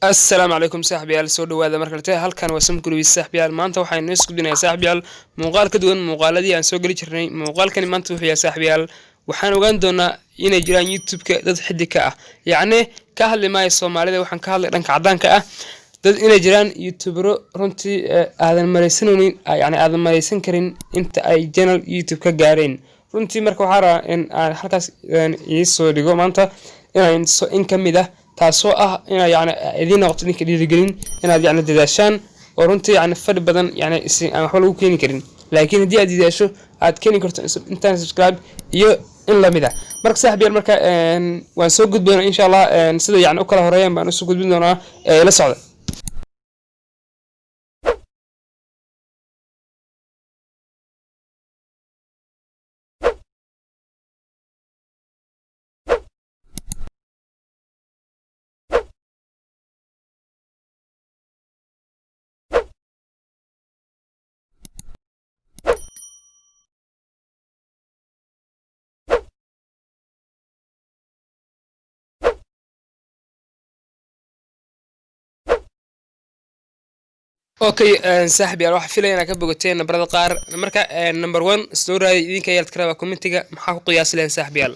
السلام عليكم saaxiibayaal soo dhawaada markale halkan waa samkuluwi saaxiibayaal maanta waxaan isku dinayaa saaxiibayaal muuqaal ka duwan muuqaaladii aan soo gali jirnay muuqaalkani maanta wuxuu yahay saaxiibayaal waxaan ogaan doonaa inay jiraan YouTube-ka dad xiddi ka ah yacni ka hadli maayo Soomaalida waxaan ka hadlay dhanka cadaanka ah dad inay jiraan YouTubero runtii aadan mareysanoonin yacni aadan mareysan karin inta ay channel YouTube ka gaareen runtii marka waxaan rabaa in aan halkaas ii soo dhigo maanta inaan in ka mid ah taasoo ah ina yani idin noqoto ninka dhiirigelin inaad yani dadaashaan oo runtii yani fadhi badan yani aan waxba lagu keeni karin laakiin haddii aad dadaasho aad keeni karto intaan subscribe iyo in lamid ah marka saaxiibayaal marka waan soo gudboonaa insha Allah sida yani u kala horeeyaan baan u soo gudbin doonaa la socda okay saaxiibayaal waxa filayna ka bogateen nabarada qaar marka number 1 soo raadi idinka yaad karaba commentiga maxaa ku qiyaas leen saaxiibayaal